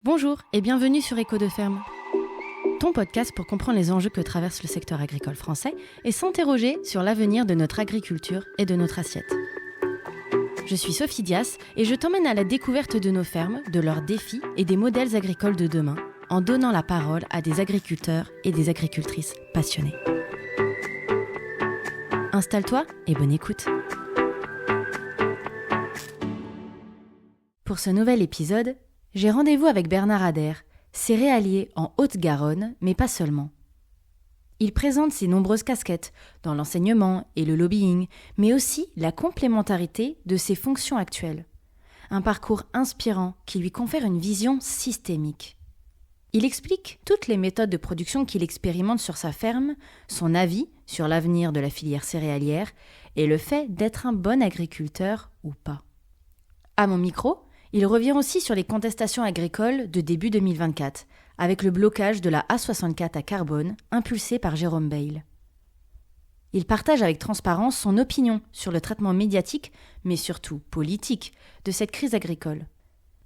Bonjour et bienvenue sur Écho de Ferme, ton podcast pour comprendre les enjeux que traverse le secteur agricole français et s'interroger sur l'avenir de notre agriculture et de notre assiette. Je suis Sophie Dias et je t'emmène à la découverte de nos fermes, de leurs défis et des modèles agricoles de demain, en donnant la parole à des agriculteurs et des agricultrices passionnés. Installe-toi et bonne écoute. Pour ce nouvel épisode, j'ai rendez-vous avec Bernard Adair, céréalier en Haute-Garonne, mais pas seulement. Il présente ses nombreuses casquettes dans l'enseignement et le lobbying, mais aussi la complémentarité de ses fonctions actuelles. Un parcours inspirant qui lui confère une vision systémique. Il explique toutes les méthodes de production qu'il expérimente sur sa ferme, son avis sur l'avenir de la filière céréalière et le fait d'être un bon agriculteur ou pas. À mon micro, il revient aussi sur les contestations agricoles de début 2024, avec le blocage de la A64 à Carbone, impulsé par Jérôme Bail. Il partage avec transparence son opinion sur le traitement médiatique, mais surtout politique, de cette crise agricole.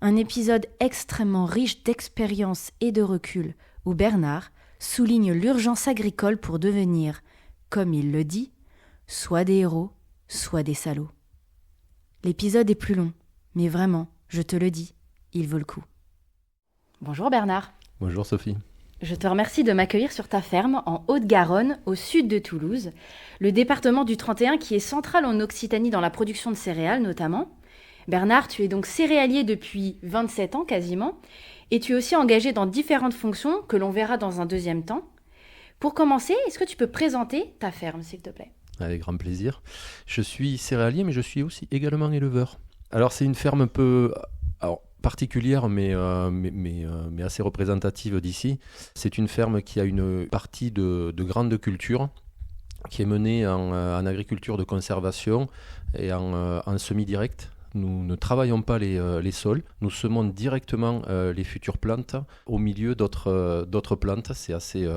Un épisode extrêmement riche d'expérience et de recul, où Bernard souligne l'urgence agricole pour devenir, comme il le dit, soit des héros, soit des salauds. L'épisode est plus long, mais vraiment, je te le dis, il vaut le coup. Bonjour Bernard. Bonjour Sophie. Je te remercie de m'accueillir sur ta ferme en Haute-Garonne, au sud de Toulouse, le département du 31 qui est central en Occitanie dans la production de céréales notamment. Bernard, tu es donc céréalier depuis 27 ans quasiment, et tu es aussi engagé dans différentes fonctions que l'on verra dans un deuxième temps. Pour commencer, est-ce que tu peux présenter ta ferme, s'il te plaît ? Avec grand plaisir. Je suis céréalier, mais je suis aussi également éleveur. Alors c'est une ferme un peu particulière, mais assez représentative d'ici. C'est une ferme qui a une partie de grande culture, qui est menée en agriculture de conservation et en semi-direct. Nous ne travaillons pas les sols, nous semons directement les futures plantes au milieu d'autres plantes. C'est assez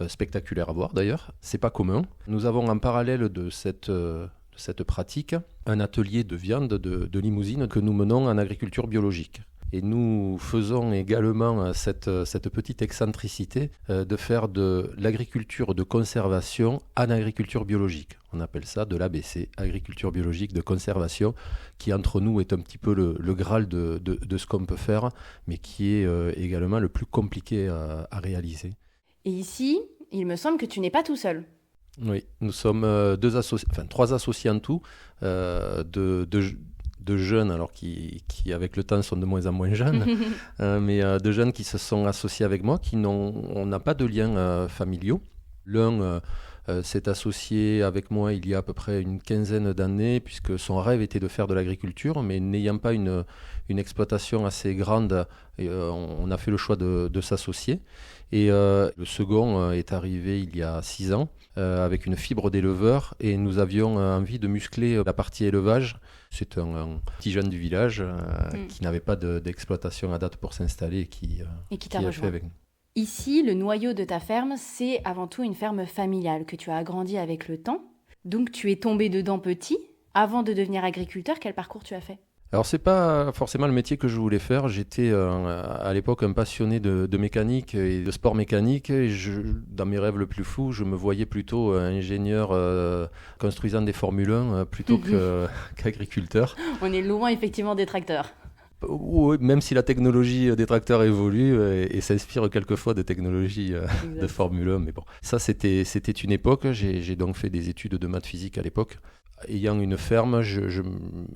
spectaculaire à voir d'ailleurs, c'est pas commun. Nous avons en parallèle de cette pratique un atelier de viande de limousine que nous menons en agriculture biologique. Et nous faisons également cette petite excentricité de faire de l'agriculture de conservation en agriculture biologique. On appelle ça de l'ABC, agriculture biologique de conservation, qui entre nous est un petit peu le Graal de ce qu'on peut faire, mais qui est également le plus compliqué à réaliser. Et ici, il me semble que tu n'es pas tout seul. Oui, nous sommes trois associés en tout, de jeunes, alors qui avec le temps sont de moins en moins jeunes, mais de jeunes qui se sont associés avec moi, on n'a pas de liens familiaux. L'un s'est associé avec moi il y a à peu près une quinzaine d'années, puisque son rêve était de faire de l'agriculture, mais n'ayant pas une exploitation assez grande, on a fait le choix de s'associer. Et le second est arrivé il y a 6 ans, avec une fibre d'éleveur, et nous avions envie de muscler la partie élevage. C'est un petit jeune du village qui n'avait pas d'exploitation à date pour s'installer et qui t'a a rejoint. fait avec nous. Ici, le noyau de ta ferme, c'est avant tout une ferme familiale que tu as agrandie avec le temps. Donc tu es tombé dedans petit. Avant de devenir agriculteur, quel parcours tu as fait ? Alors c'est pas forcément le métier que je voulais faire. J'étais à l'époque un passionné de mécanique et de sport mécanique. Et dans mes rêves le plus fous, je me voyais plutôt ingénieur construisant des Formule 1 plutôt qu'agriculteur. On est loin effectivement des tracteurs. Oui, même si la technologie des tracteurs évolue et s'inspire quelquefois de technologies de Formule 1. Mais bon, ça c'était une époque. J'ai donc fait des études de maths physique à l'époque. Ayant une ferme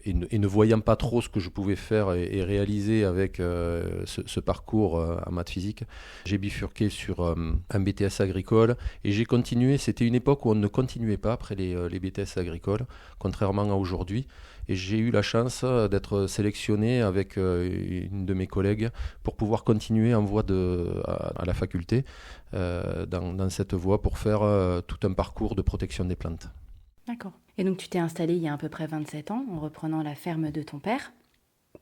et ne voyant pas trop ce que je pouvais faire et réaliser avec ce parcours en maths physique, j'ai bifurqué sur un BTS agricole et j'ai continué. C'était une époque où on ne continuait pas après les BTS agricoles, contrairement à aujourd'hui. Et j'ai eu la chance d'être sélectionné avec une de mes collègues pour pouvoir continuer en voie à la faculté dans cette voie pour faire tout un parcours de protection des plantes. D'accord. Et donc tu t'es installé il y a à peu près 27 ans en reprenant la ferme de ton père.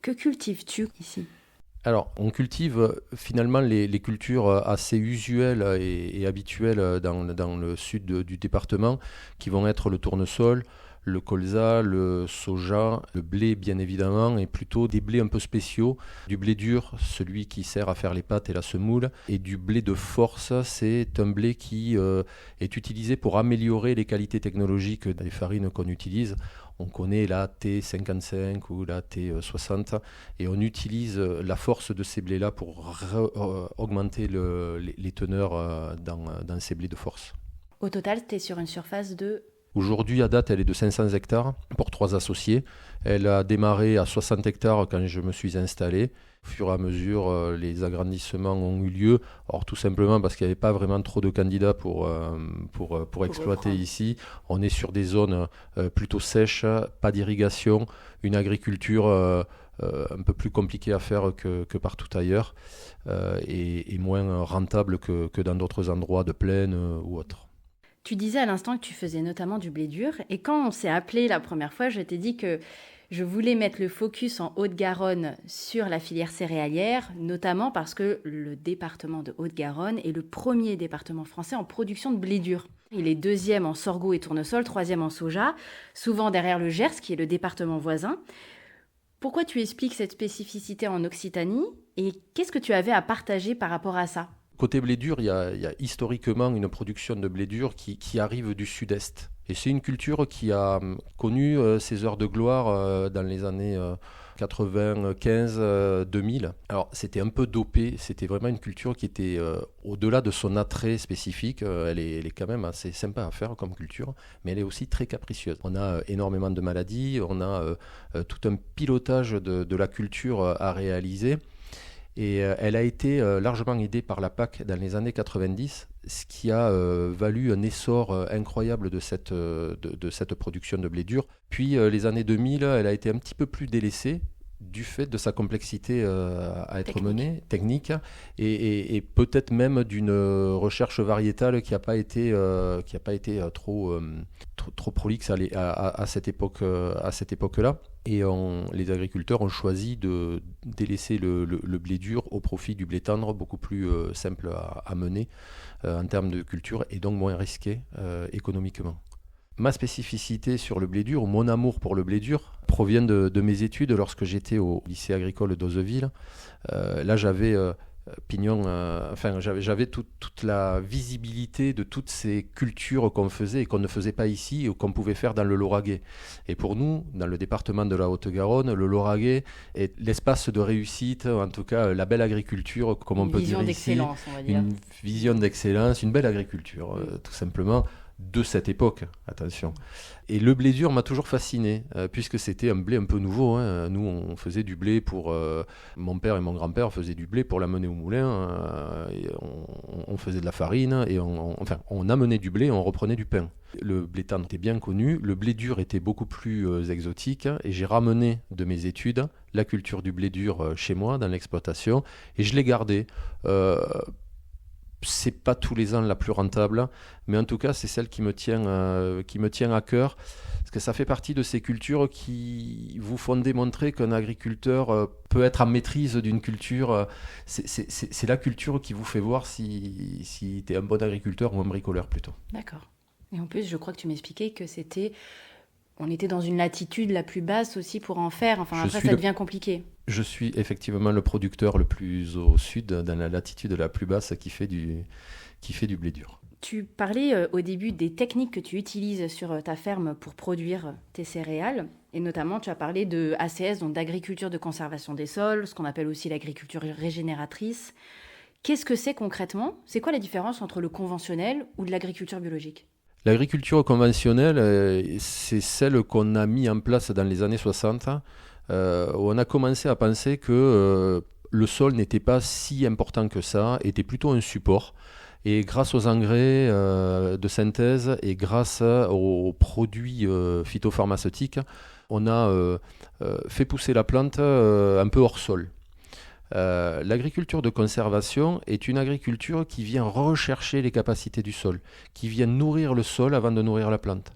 Que cultives-tu ici ? Alors, on cultive finalement les cultures assez usuelles et habituelles dans le sud du département, qui vont être le tournesol, le colza, le soja, le blé bien évidemment, et plutôt des blés un peu spéciaux, du blé dur, celui qui sert à faire les pâtes et la semoule, et du blé de force, c'est un blé qui est utilisé pour améliorer les qualités technologiques des farines qu'on utilise. On connaît la T55 ou la T60 et on utilise la force de ces blés-là pour augmenter les teneurs dans ces blés de force. Au total, tu es sur une surface de... Aujourd'hui, à date, elle est de 500 hectares pour 3 associés. Elle a démarré à 60 hectares quand je me suis installé. Au fur et à mesure, les agrandissements ont eu lieu. Alors, tout simplement parce qu'il n'y avait pas vraiment trop de candidats pour exploiter reprendre. ici. On est sur des zones plutôt sèches, pas d'irrigation, une agriculture un peu plus compliquée à faire que partout ailleurs et moins rentable que dans d'autres endroits de plaine ou autres. Tu disais à l'instant que tu faisais notamment du blé dur. Et quand on s'est appelé la première fois, je t'ai dit que je voulais mettre le focus en Haute-Garonne sur la filière céréalière, notamment parce que le département de Haute-Garonne est le premier département français en production de blé dur. Il est deuxième en sorgho et tournesol, troisième en soja, souvent derrière le Gers, qui est le département voisin. Pourquoi tu expliques cette spécificité en Occitanie et qu'est-ce que tu avais à partager par rapport à ça ? Côté blé dur, il y a historiquement une production de blé dur qui arrive du sud-est. Et c'est une culture qui a connu ses heures de gloire dans les années 95-2000. Alors c'était un peu dopé, c'était vraiment une culture qui était au-delà de son attrait spécifique. Elle est quand même assez sympa à faire comme culture, mais elle est aussi très capricieuse. On a énormément de maladies, on a tout un pilotage de la culture à réaliser. Et elle a été largement aidée par la PAC dans les années 90, ce qui a valu un essor incroyable de cette production de blé dur. Puis les années 2000, elle a été un petit peu plus délaissée du fait de sa complexité à être menée, technique, et peut-être même d'une recherche variétale qui n'a pas été trop prolixe à cette époque-là. Et les agriculteurs ont choisi de délaisser le blé dur au profit du blé tendre, beaucoup plus simple à mener en termes de culture et donc moins risqué économiquement. Ma spécificité sur le blé dur, ou mon amour pour le blé dur, provient de mes études lorsque j'étais au lycée agricole d'Ozeville. Là, j'avais j'avais toute la visibilité de toutes ces cultures qu'on faisait et qu'on ne faisait pas ici ou qu'on pouvait faire dans le Lauragais. Et pour nous, dans le département de la Haute-Garonne, le Lauragais est l'espace de réussite, en tout cas la belle agriculture, comme on peut dire ici. Une vision d'excellence, on va dire. Une vision d'excellence, une belle agriculture, tout simplement. De cette époque, attention. Et le blé dur m'a toujours fasciné, puisque c'était un blé un peu nouveau. Hein. Nous, on faisait du blé pour... mon père et mon grand-père faisaient du blé pour l'amener au moulin. Et on faisait de la farine, et on amenait du blé et on reprenait du pain. Le blé tendre était bien connu, le blé dur était beaucoup plus exotique, et j'ai ramené de mes études la culture du blé dur chez moi, dans l'exploitation, et je l'ai gardé. C'est pas tous les ans la plus rentable, mais en tout cas c'est celle qui me tient à cœur, parce que ça fait partie de ces cultures qui vous font démontrer qu'un agriculteur peut être en maîtrise d'une culture. C'est la culture qui vous fait voir si tu es un bon agriculteur ou un bricoleur plutôt. D'accord. Et en plus, je crois que tu m'expliquais que on était dans une latitude la plus basse aussi pour en faire. Enfin, après, ça devient compliqué. Je suis effectivement le producteur le plus au sud, dans la latitude la plus basse, qui fait du blé dur. Tu parlais au début des techniques que tu utilises sur ta ferme pour produire tes céréales. Et notamment, tu as parlé de ACS, donc d'agriculture de conservation des sols, ce qu'on appelle aussi l'agriculture régénératrice. Qu'est-ce que c'est concrètement ? C'est quoi la différence entre le conventionnel ou de l'agriculture biologique ? L'agriculture conventionnelle, c'est celle qu'on a mis en place dans les années 60, où on a commencé à penser que le sol n'était pas si important que ça, était plutôt un support. Et grâce aux engrais de synthèse et grâce aux produits phytopharmaceutiques, on a fait pousser la plante un peu hors sol. L'agriculture de conservation est une agriculture qui vient rechercher les capacités du sol, qui vient nourrir le sol avant de nourrir la plante.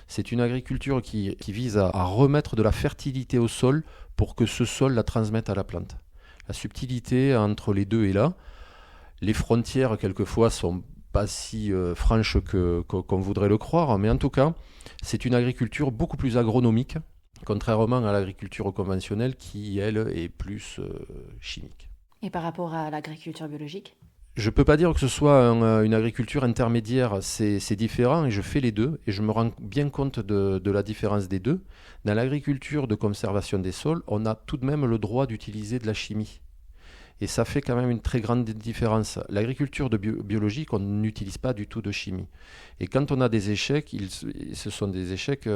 C'est une agriculture qui vise à remettre de la fertilité au sol pour que ce sol la transmette à la plante. La subtilité entre les deux est là. Les frontières, quelquefois, sont pas si franche qu'on voudrait le croire, mais en tout cas, c'est une agriculture beaucoup plus agronomique, contrairement à l'agriculture conventionnelle qui, elle, est plus chimique. Et par rapport à l'agriculture biologique ? Je ne peux pas dire que ce soit une agriculture intermédiaire, c'est différent et je fais les deux et je me rends bien compte de la différence des deux. Dans l'agriculture de conservation des sols, on a tout de même le droit d'utiliser de la chimie. Et ça fait quand même une très grande différence. L'agriculture biologique, on n'utilise pas du tout de chimie. Et quand on a des échecs, ce sont des échecs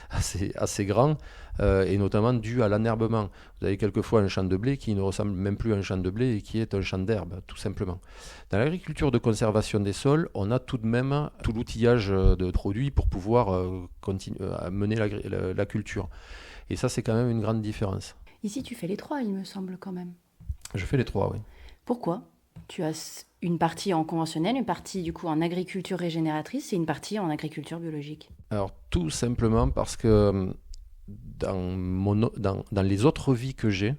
assez grands, et notamment dus à l'enherbement. Vous avez quelquefois un champ de blé qui ne ressemble même plus à un champ de blé et qui est un champ d'herbe, tout simplement. Dans l'agriculture de conservation des sols, on a tout de même tout l'outillage de produits pour pouvoir continuer à mener la culture. Et ça, c'est quand même une grande différence. Ici, tu fais les trois, il me semble, quand même. Je fais les trois, oui. Pourquoi ? Tu as une partie en conventionnel, une partie du coup en agriculture régénératrice et une partie en agriculture biologique. Alors tout simplement parce que dans les autres vies que j'ai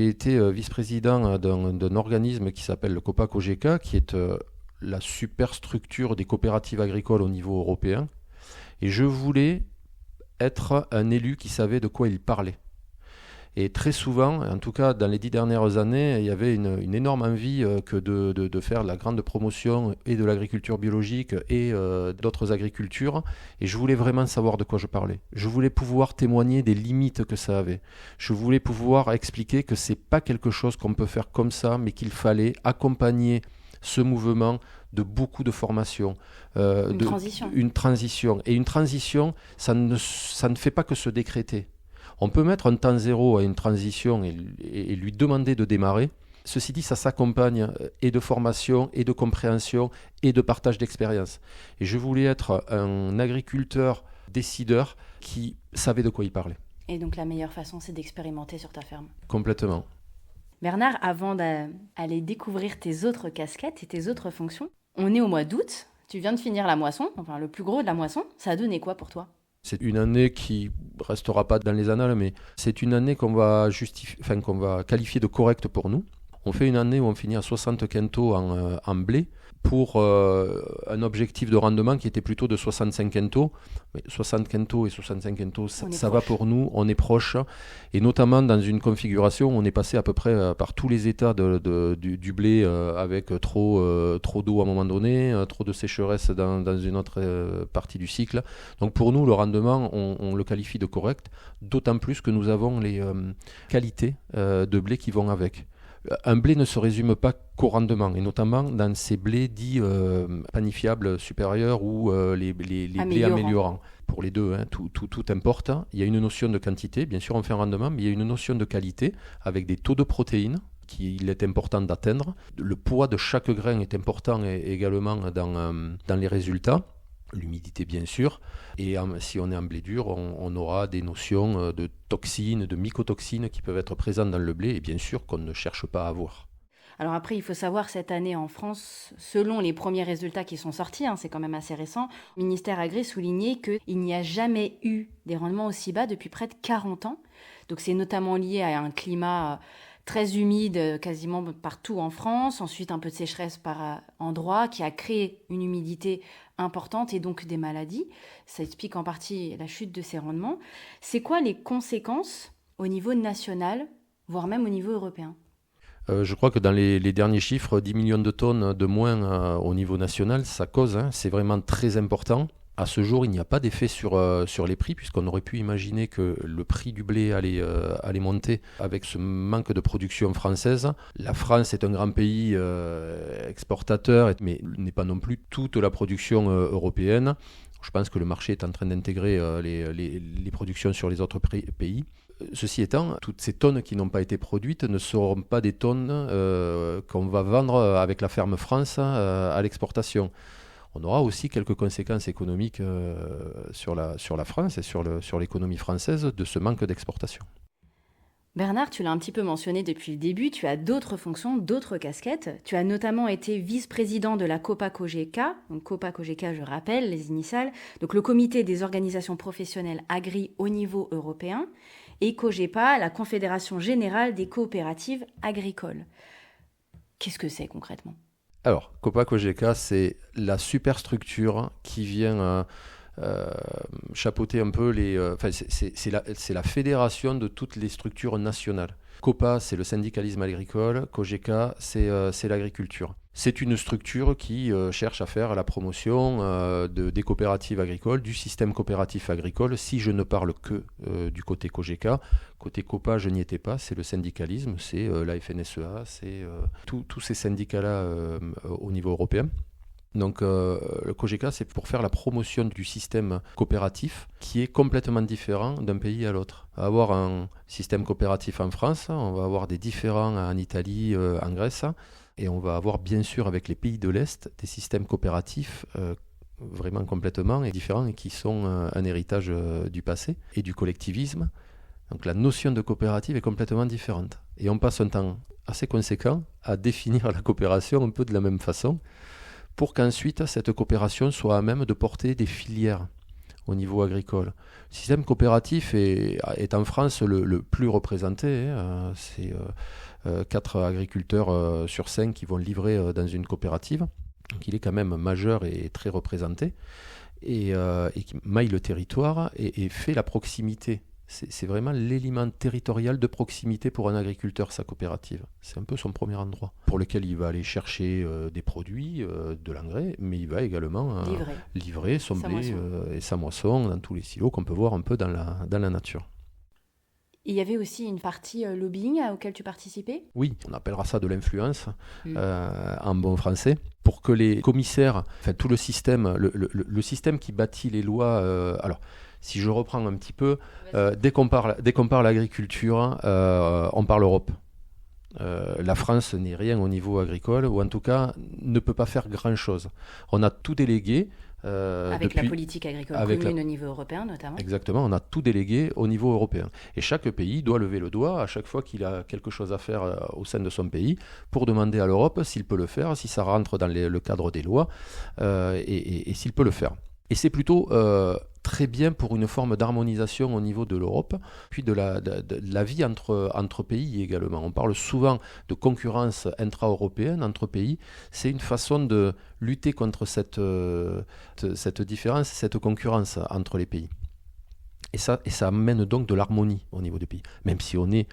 été vice-président d'un organisme qui s'appelle le COPA-COGECA, qui est la superstructure des coopératives agricoles au niveau européen. Et je voulais être un élu qui savait de quoi il parlait. Et très souvent, en tout cas dans les 10 dernières années, il y avait une énorme envie que de faire la grande promotion et de l'agriculture biologique et d'autres agricultures. Et je voulais vraiment savoir de quoi je parlais. Je voulais pouvoir témoigner des limites que ça avait. Je voulais pouvoir expliquer que c'est pas quelque chose qu'on peut faire comme ça, mais qu'il fallait accompagner ce mouvement de beaucoup de formations. Transition. Une transition. Et une transition, ça ne fait pas que se décréter. On peut mettre un temps zéro à une transition et lui demander de démarrer. Ceci dit, ça s'accompagne et de formation, et de compréhension, et de partage d'expérience. Et je voulais être un agriculteur décideur qui savait de quoi il parlait. Et donc la meilleure façon, c'est d'expérimenter sur ta ferme. Complètement. Bernard, avant d'aller découvrir tes autres casquettes et tes autres fonctions, on est au mois d'août, tu viens de finir la moisson, enfin le plus gros de la moisson. Ça a donné quoi pour toi ? C'est une année qui restera pas dans les annales, mais c'est une année qu'on va qualifier de correcte pour nous. On fait une année où on finit à 60 quintaux en blé pour un objectif de rendement qui était plutôt de 65 quintaux. Mais 60 quintaux et 65 quintaux, ça va pour nous, on est proche. Et notamment dans une configuration, on est passé à peu près par tous les états du blé avec trop d'eau à un moment donné, trop de sécheresse dans une autre partie du cycle. Donc pour nous, le rendement, on le qualifie de correct, d'autant plus que nous avons les qualités de blé qui vont avec. Un blé ne se résume pas qu'au rendement, et notamment dans ces blés dits panifiables supérieurs ou les blés améliorants. Pour les deux, hein, tout importe. Il y a une notion de quantité, bien sûr on fait un rendement, mais il y a une notion de qualité avec des taux de protéines qu'il est important d'atteindre. Le poids de chaque grain est important également dans les résultats. L'humidité bien sûr, et si on est en blé dur, on aura des notions de toxines, de mycotoxines qui peuvent être présentes dans le blé et bien sûr qu'on ne cherche pas à avoir. Alors après, il faut savoir, cette année en France, selon les premiers résultats qui sont sortis, c'est quand même assez récent, le ministère Agré soulignait qu'il n'y a jamais eu des rendements aussi bas depuis près de 40 ans. Donc c'est notamment lié à un climat très humide quasiment partout en France, ensuite un peu de sécheresse par endroits qui a créé une humidité importante et donc des maladies. Ça explique en partie la chute de ces rendements. C'est quoi les conséquences au niveau national, voire même au niveau européen ? Je crois que dans les derniers chiffres, 10 millions de tonnes de moins au niveau national, ça cause, c'est vraiment très important. À ce jour, il n'y a pas d'effet sur les prix, puisqu'on aurait pu imaginer que le prix du blé allait monter avec ce manque de production française. La France est un grand pays exportateur, mais n'est pas non plus toute la production européenne. Je pense que le marché est en train d'intégrer les productions sur les autres pays. Ceci étant, toutes ces tonnes qui n'ont pas été produites ne seront pas des tonnes qu'on va vendre avec la ferme France à l'exportation. On aura aussi quelques conséquences économiques sur la France et sur l'économie française de ce manque d'exportation. Bernard, tu l'as un petit peu mentionné depuis le début, tu as d'autres fonctions, d'autres casquettes. Tu as notamment été vice-président de la COPA-COGECA. Donc COPA-COGECA, je rappelle les initiales. Donc le comité des organisations professionnelles agri au niveau européen. Et COGEPA, la Confédération générale des coopératives agricoles. Qu'est-ce que c'est concrètement ? Alors, Copa-Cogeca, c'est la superstructure qui vient chapeauter un peu c'est la fédération de toutes les structures nationales. Copa, c'est le syndicalisme agricole, Cogeca, c'est l'agriculture. C'est une structure qui cherche à faire la promotion des coopératives agricoles, du système coopératif agricole. Si je ne parle que du côté Cogeca, côté Copa, je n'y étais pas, c'est le syndicalisme, c'est la FNSEA, c'est tous ces syndicats-là au niveau européen. Donc le Cogeca, c'est pour faire la promotion du système coopératif qui est complètement différent d'un pays à l'autre. On va avoir un système coopératif en France, on va avoir des différents en Italie, en Grèce, et on va avoir bien sûr avec les pays de l'Est des systèmes coopératifs vraiment complètement différents et qui sont un héritage du passé et du collectivisme. Donc la notion de coopérative est complètement différente. Et on passe un temps assez conséquent à définir la coopération un peu de la même façon, pour qu'ensuite cette coopération soit à même de porter des filières au niveau agricole. Le système coopératif est en France le plus représenté. C'est 4 agriculteurs sur 5 qui vont livrer dans une coopérative. Donc il est quand même majeur et très représenté, et qui maille le territoire et fait la proximité. C'est vraiment l'élément territorial de proximité pour un agriculteur, sa coopérative. C'est un peu son premier endroit pour lequel il va aller chercher des produits, de l'engrais, mais il va également livrer son blé et sa moisson dans tous les silos qu'on peut voir un peu dans la nature. Il y avait aussi une partie lobbying auquel tu participais ? Oui, on appellera ça de l'influence en bon français, pour que les commissaires, enfin tout le système, le système qui bâtit les lois, alors si je reprends un petit peu, dès qu'on parle l'agriculture, on parle Europe. La France n'est rien au niveau agricole, ou en tout cas ne peut pas faire grand-chose. On a tout délégué. Avec la politique agricole commune au niveau européen notamment. Exactement, on a tout délégué au niveau européen. Et chaque pays doit lever le doigt à chaque fois qu'il a quelque chose à faire au sein de son pays pour demander à l'Europe s'il peut le faire, si ça rentre dans le cadre des lois, et s'il peut le faire. Et c'est plutôt très bien pour une forme d'harmonisation au niveau de l'Europe, puis de la vie entre pays également. On parle souvent de concurrence intra-européenne entre pays. C'est une façon de lutter contre cette différence, cette concurrence entre les pays. Et ça amène donc de l'harmonie au niveau des pays, même si on est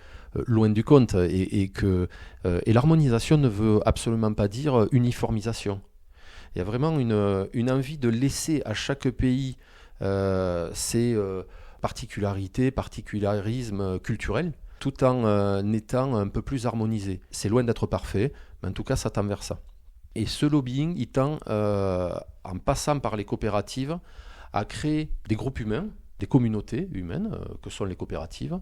loin du compte. Et l'harmonisation ne veut absolument pas dire uniformisation. Il y a vraiment une envie de laisser à chaque pays ses particularismes culturels, tout en étant un peu plus harmonisé. C'est loin d'être parfait, mais en tout cas, ça tend vers ça. Et ce lobbying, il tend, en passant par les coopératives, à créer des groupes humains, des communautés humaines, que sont les coopératives,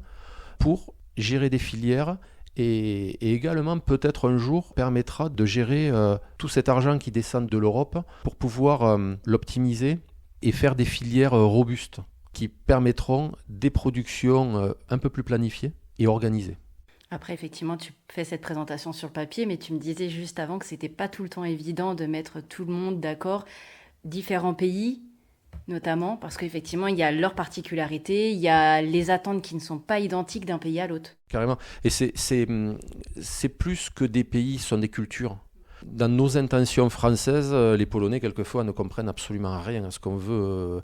pour gérer des filières. Et également, peut-être un jour, permettra de gérer tout cet argent qui descend de l'Europe pour pouvoir l'optimiser et faire des filières robustes qui permettront des productions un peu plus planifiées et organisées. Après, effectivement, tu fais cette présentation sur le papier, mais tu me disais juste avant que c'était pas tout le temps évident de mettre tout le monde d'accord, différents pays, notamment, parce qu'effectivement, il y a leurs particularités, il y a les attentes qui ne sont pas identiques d'un pays à l'autre. Carrément. Et c'est plus que des pays, ce sont des cultures. Dans nos intentions françaises, les Polonais, quelquefois, ne comprennent absolument rien à ce qu'on veut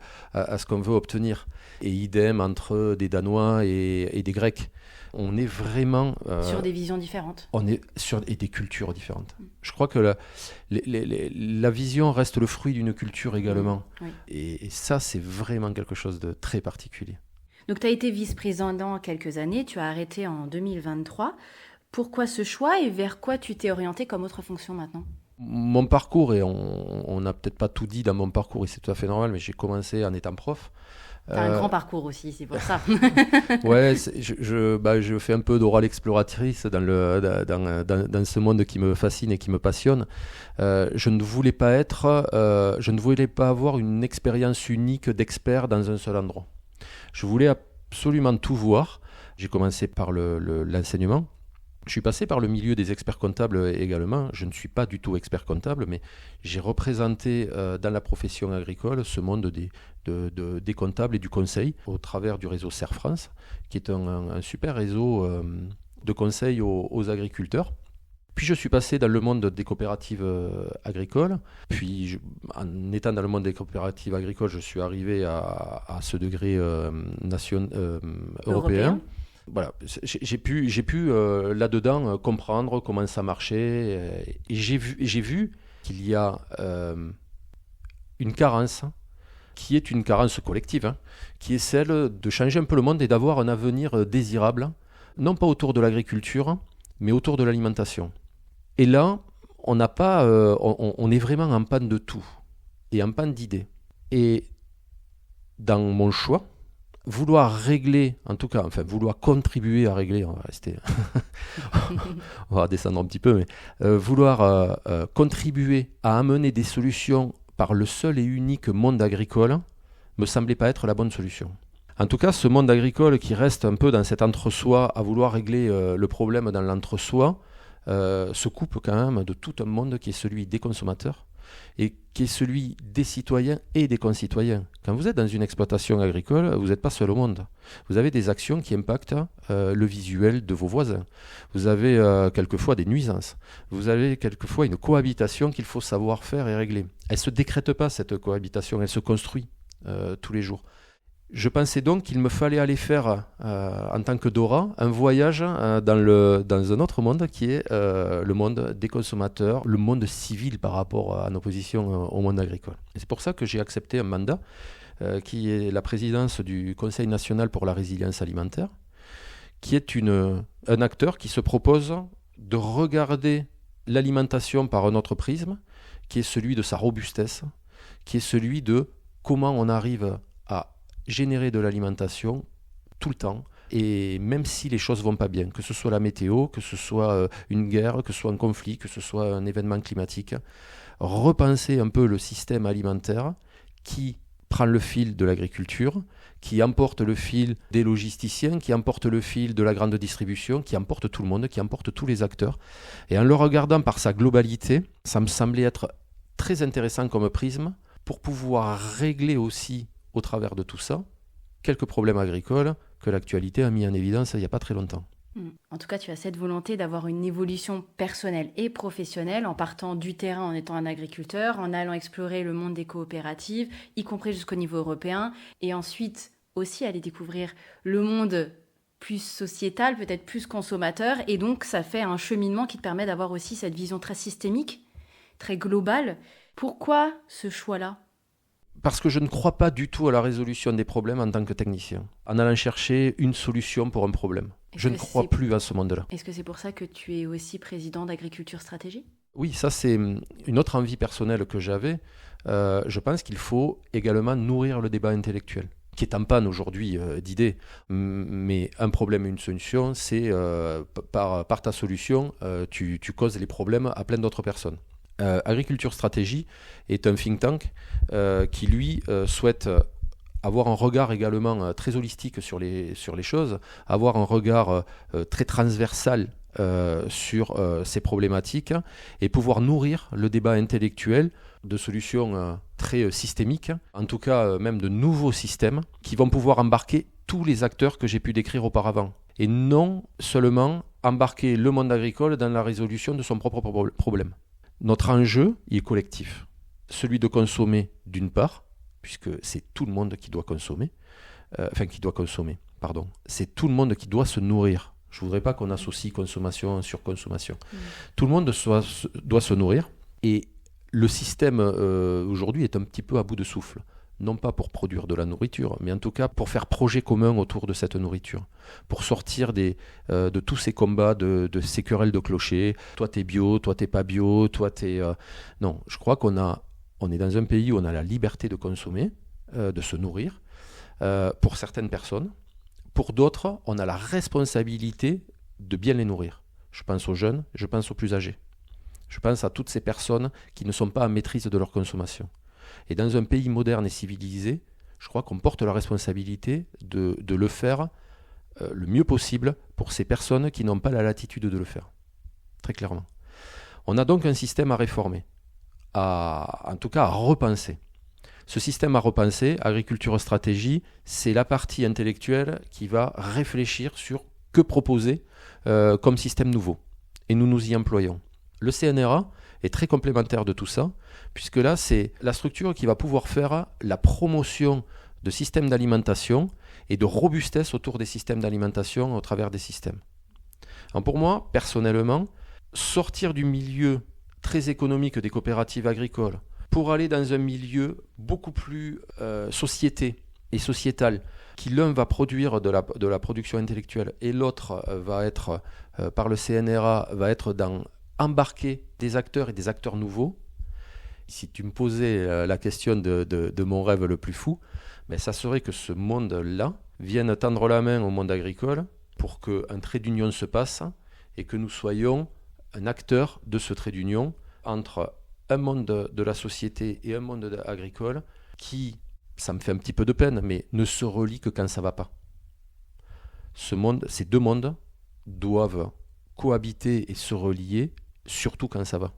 obtenir. Et idem entre des Danois et des Grecs. On est vraiment... sur des visions différentes. Et des cultures différentes. Je crois que la vision reste le fruit d'une culture également. Oui. Et ça, c'est vraiment quelque chose de très particulier. Donc, tu as été vice-président quelques années, tu as arrêté en 2023. Pourquoi ce choix et vers quoi tu t'es orienté comme autre fonction maintenant ? Mon parcours, et on n'a peut-être pas tout dit dans mon parcours, et c'est tout à fait normal, mais j'ai commencé en étant prof. T'as un grand parcours aussi, c'est pour ça. Ouais, je fais un peu d'oral exploratrice dans ce monde qui me fascine et qui me passionne. Je ne voulais pas avoir une expérience unique d'expert dans un seul endroit. Je voulais absolument tout voir. J'ai commencé par l'enseignement. Je suis passé par le milieu des experts comptables également. Je ne suis pas du tout expert comptable, mais j'ai représenté dans la profession agricole ce monde des comptables et du conseil au travers du réseau Serre France, qui est un super réseau de conseil aux agriculteurs. Puis je suis passé dans le monde des coopératives agricoles. Puis en étant dans le monde des coopératives agricoles, je suis arrivé à ce degré européen. Voilà, j'ai pu là-dedans comprendre comment ça marchait. Et j'ai vu qu'il y a une carence qui est une carence collective, qui est celle de changer un peu le monde et d'avoir un avenir désirable, non pas autour de l'agriculture, mais autour de l'alimentation. Et là, on est vraiment en panne de tout, et en panne d'idées. Et dans mon choix, vouloir contribuer à régler, on va rester, on va descendre un petit peu, mais vouloir contribuer à amener des solutions par le seul et unique monde agricole me semblait pas être la bonne solution. En tout cas, ce monde agricole qui reste un peu dans cet entre-soi, à vouloir régler le problème dans l'entre-soi, se coupe quand même de tout un monde qui est celui des consommateurs et qui est celui des citoyens et des concitoyens. Quand vous êtes dans une exploitation agricole, vous n'êtes pas seul au monde. Vous avez des actions qui impactent le visuel de vos voisins. Vous avez quelquefois des nuisances. Vous avez quelquefois une cohabitation qu'il faut savoir faire et régler. Elle ne se décrète pas, cette cohabitation, elle se construit tous les jours. Je pensais donc qu'il me fallait aller faire, en tant que Dora, un voyage dans un autre monde qui est le monde des consommateurs, le monde civil par rapport en opposition au monde agricole. Et c'est pour ça que j'ai accepté un mandat qui est la présidence du Conseil national pour la résilience alimentaire, qui est un acteur qui se propose de regarder l'alimentation par un autre prisme, qui est celui de sa robustesse, qui est celui de comment on arrive à générer de l'alimentation tout le temps, et même si les choses vont pas bien, que ce soit la météo, que ce soit une guerre, que ce soit un conflit, que ce soit un événement climatique, repenser un peu le système alimentaire qui prend le fil de l'agriculture, qui emporte le fil des logisticiens, qui emporte le fil de la grande distribution, qui emporte tout le monde, qui emporte tous les acteurs. Et en le regardant par sa globalité, ça me semblait être très intéressant comme prisme pour pouvoir régler aussi au travers de tout ça, quelques problèmes agricoles que l'actualité a mis en évidence il n'y a pas très longtemps. En tout cas, tu as cette volonté d'avoir une évolution personnelle et professionnelle en partant du terrain, en étant un agriculteur, en allant explorer le monde des coopératives, y compris jusqu'au niveau européen, et ensuite aussi aller découvrir le monde plus sociétal, peut-être plus consommateur, et donc ça fait un cheminement qui te permet d'avoir aussi cette vision très systémique, très globale. Pourquoi ce choix-là ? Parce que je ne crois pas du tout à la résolution des problèmes en tant que technicien, en allant chercher une solution pour un problème. Je ne crois plus à ce monde-là. Est-ce que c'est pour ça que tu es aussi président d'Agriculture Stratégie ? Oui, ça c'est une autre envie personnelle que j'avais. Je pense qu'il faut également nourrir le débat intellectuel, qui est en panne aujourd'hui d'idées. Mais un problème et une solution, c'est par ta solution, tu causes les problèmes à plein d'autres personnes. Agriculture Stratégie est un think tank qui, lui, souhaite avoir un regard également très holistique sur les choses, avoir un regard très transversal sur ces problématiques et pouvoir nourrir le débat intellectuel de solutions très systémiques, en tout cas même de nouveaux systèmes qui vont pouvoir embarquer tous les acteurs que j'ai pu décrire auparavant et non seulement embarquer le monde agricole dans la résolution de son propre problème. Notre enjeu, il est collectif. Celui de consommer d'une part, puisque c'est tout le monde qui doit consommer, c'est tout le monde qui doit se nourrir. Je ne voudrais pas qu'on associe consommation, surconsommation. Tout le monde doit se nourrir, et le système aujourd'hui est un petit peu à bout de souffle. Non pas pour produire de la nourriture, mais en tout cas pour faire projet commun autour de cette nourriture, pour sortir de tous ces combats, de ces querelles de clochers. Toi t'es bio, toi t'es pas bio, toi t'es... Non, je crois qu'on est dans un pays où on a la liberté de consommer, de se nourrir, pour certaines personnes. Pour d'autres, on a la responsabilité de bien les nourrir. Je pense aux jeunes, je pense aux plus âgés. Je pense à toutes ces personnes qui ne sont pas en maîtrise de leur consommation. Et dans un pays moderne et civilisé, je crois qu'on porte la responsabilité de le faire le mieux possible pour ces personnes qui n'ont pas la latitude de le faire. Très clairement. On a donc un système à réformer, en tout cas à repenser. Ce système à repenser, Agriculture Stratégie, c'est la partie intellectuelle qui va réfléchir sur que proposer comme système nouveau. Et nous nous y employons. Le CNRA est très complémentaire de tout ça, puisque là, c'est la structure qui va pouvoir faire la promotion de systèmes d'alimentation et de robustesse autour des systèmes d'alimentation au travers des systèmes. Alors pour moi, personnellement, sortir du milieu très économique des coopératives agricoles pour aller dans un milieu beaucoup plus société et sociétal, qui l'un va produire de la production intellectuelle et l'autre va être, par le CNRA, va être dans embarquer des acteurs et des acteurs nouveaux. Si tu me posais la question de mon rêve le plus fou, ben ça serait que ce monde-là vienne tendre la main au monde agricole pour qu'un trait d'union se passe et que nous soyons un acteur de ce trait d'union entre un monde de la société et un monde agricole qui, ça me fait un petit peu de peine, mais ne se relient que quand ça ne va pas. Ces deux mondes doivent cohabiter et se relier, surtout quand ça va.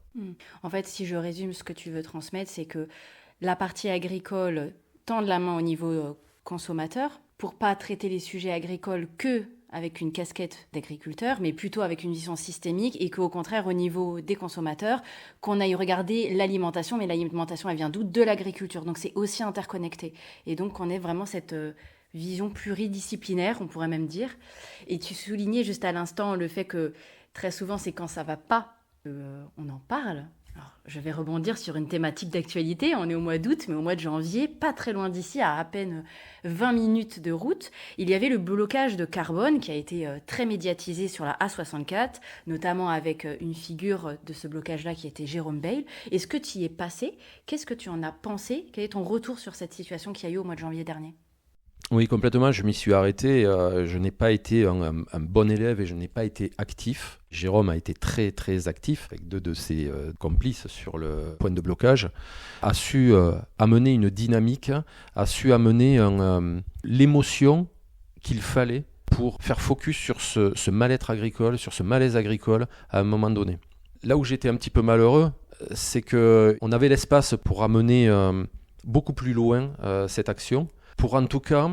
En fait, si je résume ce que tu veux transmettre, c'est que la partie agricole tend la main au niveau consommateur pour pas traiter les sujets agricoles que avec une casquette d'agriculteur, mais plutôt avec une vision systémique et qu'au contraire, au niveau des consommateurs, qu'on aille regarder l'alimentation, mais l'alimentation, elle vient d'où ? De l'agriculture. Donc, c'est aussi interconnecté. Et donc, on ait vraiment cette vision pluridisciplinaire, on pourrait même dire. Et tu soulignais juste à l'instant le fait que très souvent, c'est quand ça va pas, on en parle. Alors, je vais rebondir sur une thématique d'actualité. On est au mois d'août, mais au mois de janvier, pas très loin d'ici, à peine 20 minutes de route, il y avait le blocage de Carbone qui a été très médiatisé sur la A64, notamment avec une figure de ce blocage-là qui était Jérôme Bail. Est-ce que tu y es passé ? Qu'est-ce que tu en as pensé ? Quel est ton retour sur cette situation qu'il y a eu au mois de janvier dernier ? Oui, complètement. Je m'y suis arrêté. Je n'ai pas été un bon élève et je n'ai pas été actif. Jérôme a été très, très actif avec deux de ses complices sur le point de blocage. A su amener une dynamique, a su amener l'émotion qu'il fallait pour faire focus sur ce mal-être agricole, sur ce malaise agricole à un moment donné. Là où j'étais un petit peu malheureux, c'est qu'on avait l'espace pour amener beaucoup plus loin cette action, pour en tout cas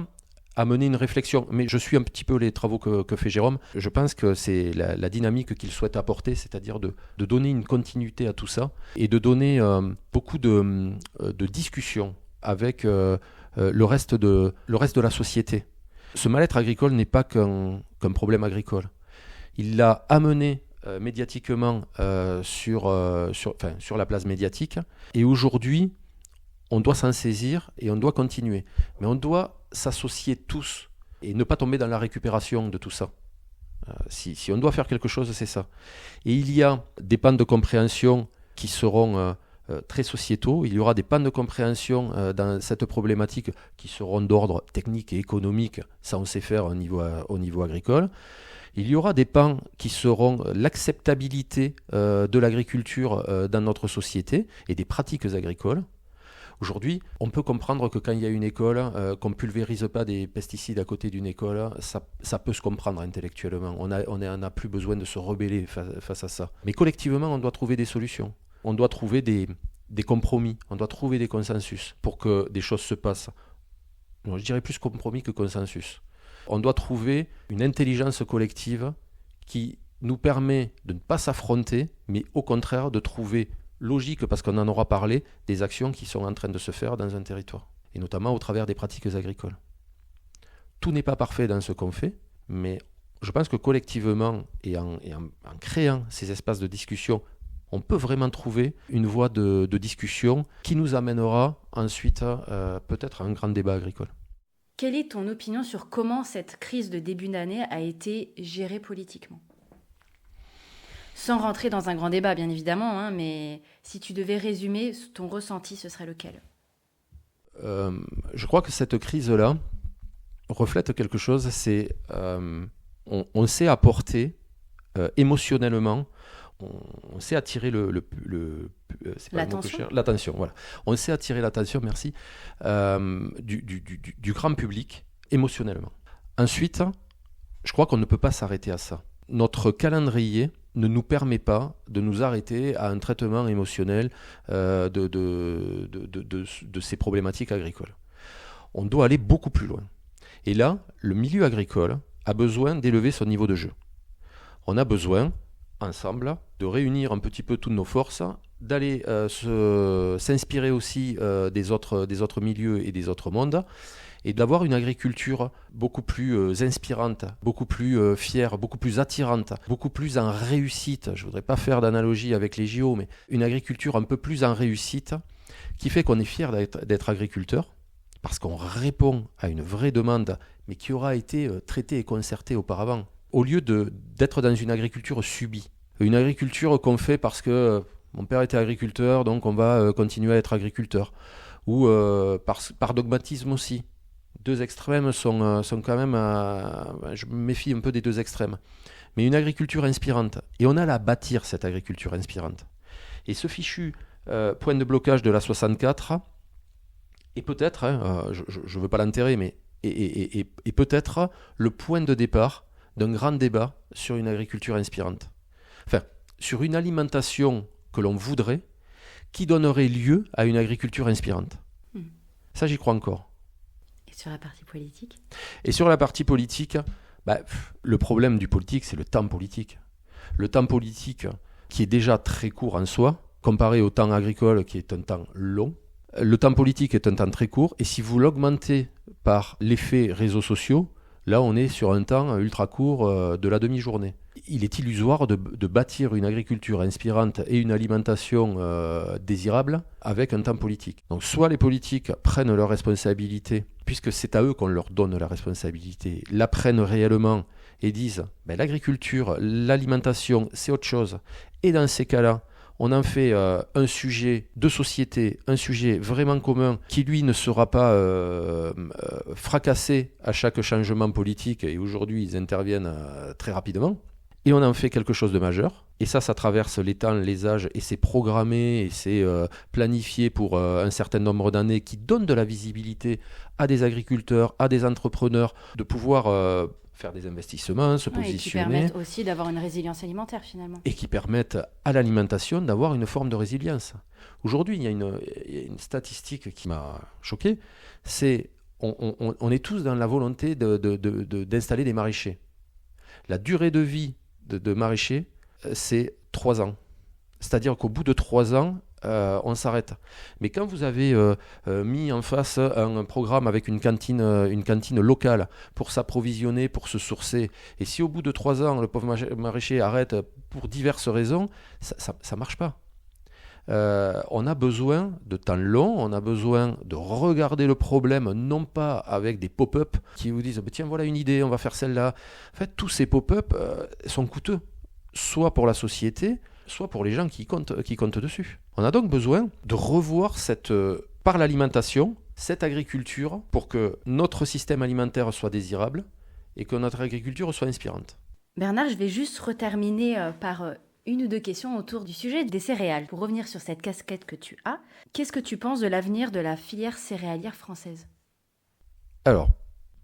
amener une réflexion. Mais je suis un petit peu les travaux que fait Jérôme. Je pense que c'est la dynamique qu'il souhaite apporter, c'est-à-dire de donner une continuité à tout ça et de donner beaucoup de discussions avec le reste de la société. Ce mal-être agricole n'est pas qu'un problème agricole. Il l'a amené médiatiquement sur la place médiatique. Et aujourd'hui, on doit s'en saisir et on doit continuer. Mais on doit s'associer tous et ne pas tomber dans la récupération de tout ça. Si on doit faire quelque chose, c'est ça. Et il y a des pans de compréhension qui seront très sociétaux. Il y aura des pans de compréhension dans cette problématique qui seront d'ordre technique et économique. Ça, on sait faire au niveau agricole. Il y aura des pans qui seront l'acceptabilité de l'agriculture dans notre société et des pratiques agricoles. Aujourd'hui, on peut comprendre que quand il y a une école, qu'on ne pulvérise pas des pesticides à côté d'une école, ça peut se comprendre intellectuellement. On n'a plus besoin de se rebeller face à ça. Mais collectivement, on doit trouver des solutions. On doit trouver des compromis. On doit trouver des consensus pour que des choses se passent. Non, je dirais plus compromis que consensus. On doit trouver une intelligence collective qui nous permet de ne pas s'affronter, mais au contraire de trouver logique, parce qu'on en aura parlé, des actions qui sont en train de se faire dans un territoire, et notamment au travers des pratiques agricoles. Tout n'est pas parfait dans ce qu'on fait, mais je pense que collectivement, et en créant ces espaces de discussion, on peut vraiment trouver une voie de discussion qui nous amènera ensuite peut-être à un grand débat agricole. Quelle est ton opinion sur comment cette crise de début d'année a été gérée politiquement ? Sans rentrer dans un grand débat, bien évidemment, mais si tu devais résumer ton ressenti, ce serait lequel ? Je crois que cette crise-là reflète quelque chose, c'est on sait apporter émotionnellement, on sait attirer l'attention. Voilà. On sait attirer l'attention, merci, du grand public émotionnellement. Ensuite, je crois qu'on ne peut pas s'arrêter à ça. Notre calendrier ne nous permet pas de nous arrêter à un traitement émotionnel de ces problématiques agricoles. On doit aller beaucoup plus loin. Et là, le milieu agricole a besoin d'élever son niveau de jeu. On a besoin ensemble, de réunir un petit peu toutes nos forces, d'aller s'inspirer aussi des autres milieux et des autres mondes, et d'avoir une agriculture beaucoup plus inspirante, beaucoup plus fière, beaucoup plus attirante, beaucoup plus en réussite. Je ne voudrais pas faire d'analogie avec les JO, mais une agriculture un peu plus en réussite, qui fait qu'on est fier d'être agriculteur, parce qu'on répond à une vraie demande, mais qui aura été traitée et concertée auparavant, au lieu d'être dans une agriculture subie. Une agriculture qu'on fait parce que mon père était agriculteur, donc on va continuer à être agriculteur. Ou par dogmatisme aussi. Deux extrêmes sont quand même... je me méfie un peu des deux extrêmes. Mais une agriculture inspirante. Et on a à la bâtir, cette agriculture inspirante. Et ce fichu point de blocage de la 64, et peut-être, je ne veux pas l'enterrer, mais et peut-être le point de départ d'un grand débat sur une agriculture inspirante. Enfin, sur une alimentation que l'on voudrait, qui donnerait lieu à une agriculture inspirante. Ça, j'y crois encore. Et sur la partie politique ? Et sur la partie politique, le problème du politique, c'est le temps politique. Le temps politique, qui est déjà très court en soi, comparé au temps agricole, qui est un temps long. Le temps politique est un temps très court, et si vous l'augmentez par l'effet réseaux sociaux, là, on est sur un temps ultra court de la demi-journée. Il est illusoire de bâtir une agriculture inspirante et une alimentation désirable avec un temps politique. Donc soit les politiques prennent leurs responsabilités, puisque c'est à eux qu'on leur donne la responsabilité, la prennent réellement et disent l'agriculture, l'alimentation, c'est autre chose. Et dans ces cas-là, on en fait un sujet de société, un sujet vraiment commun qui, lui, ne sera pas fracassé à chaque changement politique. Et aujourd'hui, ils interviennent très rapidement. Et on en fait quelque chose de majeur. Et ça traverse les temps, les âges, et c'est programmé, et c'est planifié pour un certain nombre d'années, qui donne de la visibilité à des agriculteurs, à des entrepreneurs, de pouvoir faire des investissements, se positionner. Et qui permettent aussi d'avoir une résilience alimentaire, finalement. Et qui permettent à l'alimentation d'avoir une forme de résilience. Aujourd'hui, il y a une statistique qui m'a choqué, c'est on est tous dans la volonté d'installer des maraîchers. La durée de vie de maraîchers, c'est 3 ans. C'est-à-dire qu'au bout de 3 ans, on s'arrête. Mais quand vous avez mis en face un programme avec une cantine locale pour s'approvisionner, pour se sourcer, et si au bout de 3 ans, le pauvre maraîcher arrête pour diverses raisons, ça ne marche pas. On a besoin de temps long, on a besoin de regarder le problème, non pas avec des pop-up qui vous disent tiens, voilà une idée, on va faire celle-là. En fait, tous ces pop-up sont coûteux, soit pour la société, soit pour les gens qui comptent dessus. On a donc besoin de revoir par l'alimentation, cette agriculture, pour que notre système alimentaire soit désirable et que notre agriculture soit inspirante. Bernard, je vais juste reterminer par une ou deux questions autour du sujet des céréales. Pour revenir sur cette casquette que tu as, qu'est-ce que tu penses de l'avenir de la filière céréalière française ? Alors,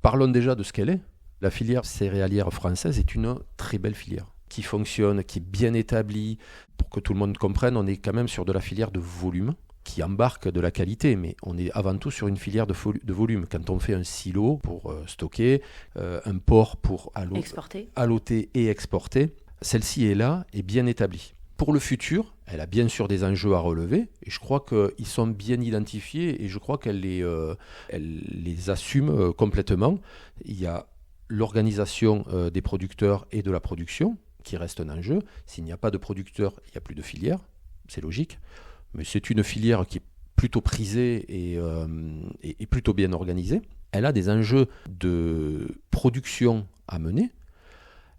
parlons déjà de ce qu'elle est. La filière céréalière française est une très belle filière, qui fonctionne, qui est bien établie. Pour que tout le monde comprenne, on est quand même sur de la filière de volume, qui embarque de la qualité, mais on est avant tout sur une filière de volume. Quand on fait un silo pour stocker, un port pour alloter et exporter, celle-ci est là et bien établie. Pour le futur, elle a bien sûr des enjeux à relever, et je crois qu'ils sont bien identifiés, et je crois qu'elle les assume complètement. Il y a l'organisation des producteurs et de la production, qui reste un enjeu. S'il n'y a pas de producteurs, il n'y a plus de filière, c'est logique. Mais c'est une filière qui est plutôt prisée et plutôt bien organisée. Elle a des enjeux de production à mener.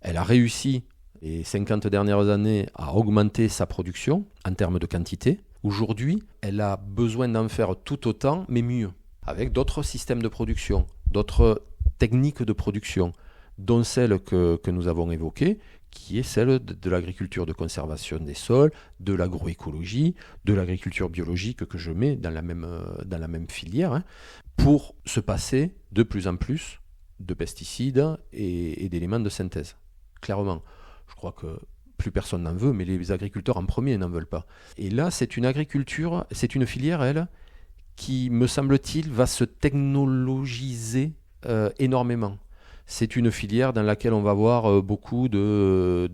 Elle a réussi les 50 dernières années à augmenter sa production en termes de quantité. Aujourd'hui, elle a besoin d'en faire tout autant, mais mieux, avec d'autres systèmes de production, d'autres techniques de production, dont celle que nous avons évoquée, qui est celle de l'agriculture de conservation des sols, de l'agroécologie, de l'agriculture biologique que je mets dans la même filière, pour se passer de plus en plus de pesticides et d'éléments de synthèse. Clairement, je crois que plus personne n'en veut, mais les agriculteurs en premier n'en veulent pas. Et là, c'est une filière, elle, qui, me semble-t-il, va se technologiser énormément. c'est une filière dans laquelle on va voir beaucoup de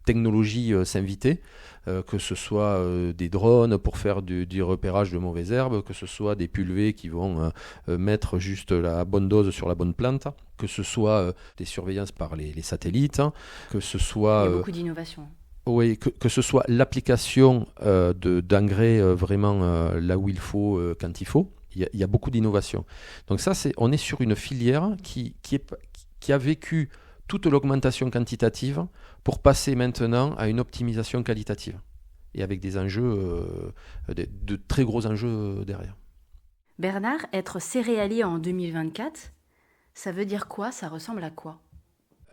technologies s'inviter, que ce soit des drones pour faire du repérage de mauvaises herbes, que ce soit des pulvées qui vont mettre juste la bonne dose sur la bonne plante, que ce soit des surveillances par les satellites, que ce soit... Il y a beaucoup d'innovations. Oui, que ce soit l'application d'engrais vraiment là où il faut, quand il faut. Il y a beaucoup d'innovations. Donc ça, on est sur une filière qui a vécu toute l'augmentation quantitative pour passer maintenant à une optimisation qualitative. Et avec des enjeux, de très gros enjeux derrière. Bernard, être céréalier en 2024, ça veut dire quoi? Ça ressemble à quoi?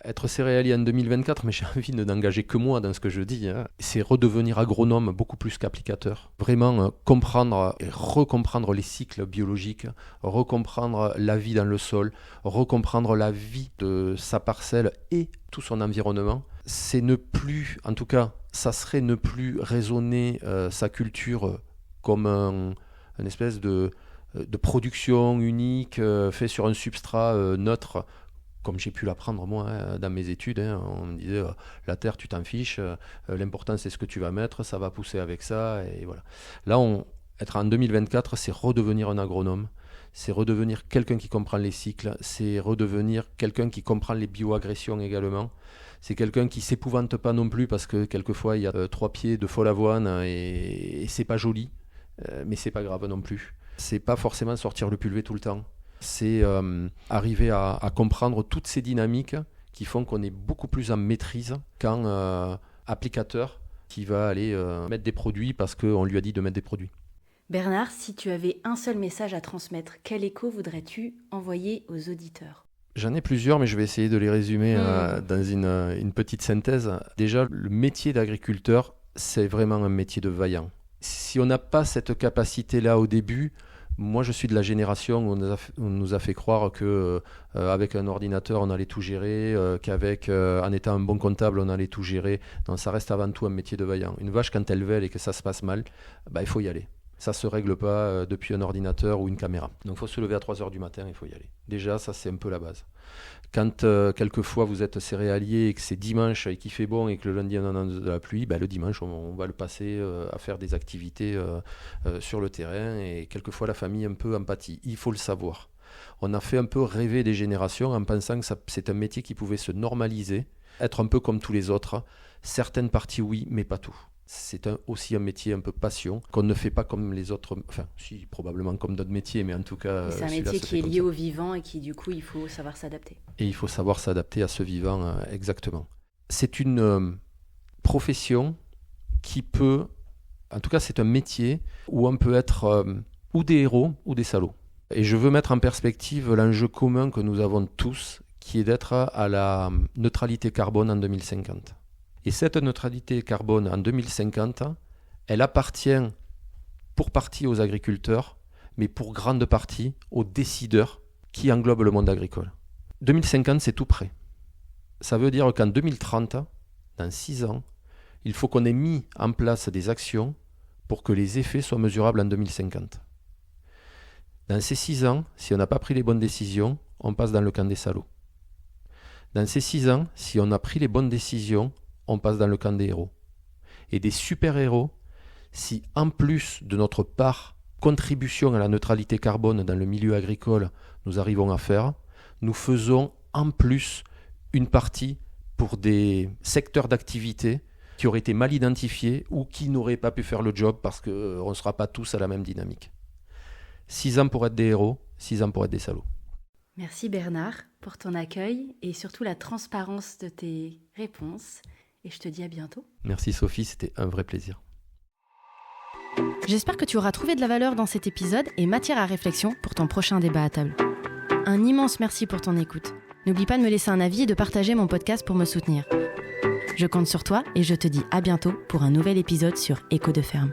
Être céréalier en 2024, mais j'ai envie de n'engager que moi dans ce que je dis, c'est redevenir agronome beaucoup plus qu'applicateur. Vraiment comprendre et recomprendre les cycles biologiques, recomprendre la vie dans le sol, recomprendre la vie de sa parcelle et tout son environnement. C'est ne plus, en tout cas, ça serait ne plus raisonner sa culture comme une espèce de production unique fait sur un substrat neutre, comme j'ai pu l'apprendre moi dans mes études. On me disait la terre tu t'en fiches, l'important c'est ce que tu vas mettre, ça va pousser avec ça, et voilà. Là, être en 2024, c'est redevenir un agronome, c'est redevenir quelqu'un qui comprend les cycles, c'est redevenir quelqu'un qui comprend les bioagressions également. C'est quelqu'un qui s'épouvante pas non plus parce que quelquefois il y a 3 pieds de folle avoine et c'est pas joli, mais c'est pas grave non plus. C'est pas forcément sortir le pulvé tout le temps. C'est arriver à comprendre toutes ces dynamiques qui font qu'on est beaucoup plus en maîtrise qu'un applicateur qui va aller mettre des produits parce qu'on lui a dit de mettre des produits. Bernard, si tu avais un seul message à transmettre, quel écho voudrais-tu envoyer aux auditeurs? J'en ai plusieurs, mais je vais essayer de les résumer dans une petite synthèse. Déjà, le métier d'agriculteur, c'est vraiment un métier de vaillant. Si on n'a pas cette capacité-là au début, moi je suis de la génération où on nous a fait croire qu'avec un ordinateur on allait tout gérer, en étant un bon comptable on allait tout gérer. Non, ça reste avant tout un métier de vaillant. Une vache, quand elle vèle et que ça se passe mal, il faut y aller. Ça ne se règle pas depuis un ordinateur ou une caméra. Donc il faut se lever à 3h du matin, il faut y aller. Déjà, ça c'est un peu la base. Quand quelquefois vous êtes céréalier et que c'est dimanche et qu'il fait bon et que le lundi on a de la pluie, le dimanche on va le passer à faire des activités sur le terrain, et quelquefois la famille un peu empathie. Il faut le savoir. On a fait un peu rêver des générations en pensant que c'est un métier qui pouvait se normaliser, être un peu comme tous les autres. Certaines parties oui, mais pas tout. C'est aussi un métier un peu passion, qu'on ne fait pas comme les autres, enfin si, probablement comme d'autres métiers, mais en tout cas... C'est un métier qui est lié au vivant et qui du coup il faut savoir s'adapter. Et il faut savoir s'adapter à ce vivant, exactement. C'est une profession qui peut, en tout cas c'est un métier où on peut être ou des héros ou des salauds. Et je veux mettre en perspective l'enjeu commun que nous avons tous, qui est d'être à la neutralité carbone en 2050. Et cette neutralité carbone en 2050, elle appartient pour partie aux agriculteurs, mais pour grande partie aux décideurs qui englobent le monde agricole. 2050, c'est tout près. Ça veut dire qu'en 2030, dans 6 ans, il faut qu'on ait mis en place des actions pour que les effets soient mesurables en 2050. Dans ces 6 ans, si on n'a pas pris les bonnes décisions, on passe dans le camp des salauds. Dans ces 6 ans, si on a pris les bonnes décisions, on passe dans le camp des héros. Et des super-héros, si en plus de notre part contribution à la neutralité carbone dans le milieu agricole, nous arrivons à faire, nous faisons en plus une partie pour des secteurs d'activité qui auraient été mal identifiés ou qui n'auraient pas pu faire le job parce qu'on ne sera pas tous à la même dynamique. 6 ans pour être des héros, 6 ans pour être des salauds. Merci Bernard pour ton accueil et surtout la transparence de tes réponses. Et je te dis à bientôt. Merci Sophie, c'était un vrai plaisir. J'espère que tu auras trouvé de la valeur dans cet épisode et matière à réflexion pour ton prochain débat à table. Un immense merci pour ton écoute. N'oublie pas de me laisser un avis et de partager mon podcast pour me soutenir. Je compte sur toi et je te dis à bientôt pour un nouvel épisode sur Écho de ferme.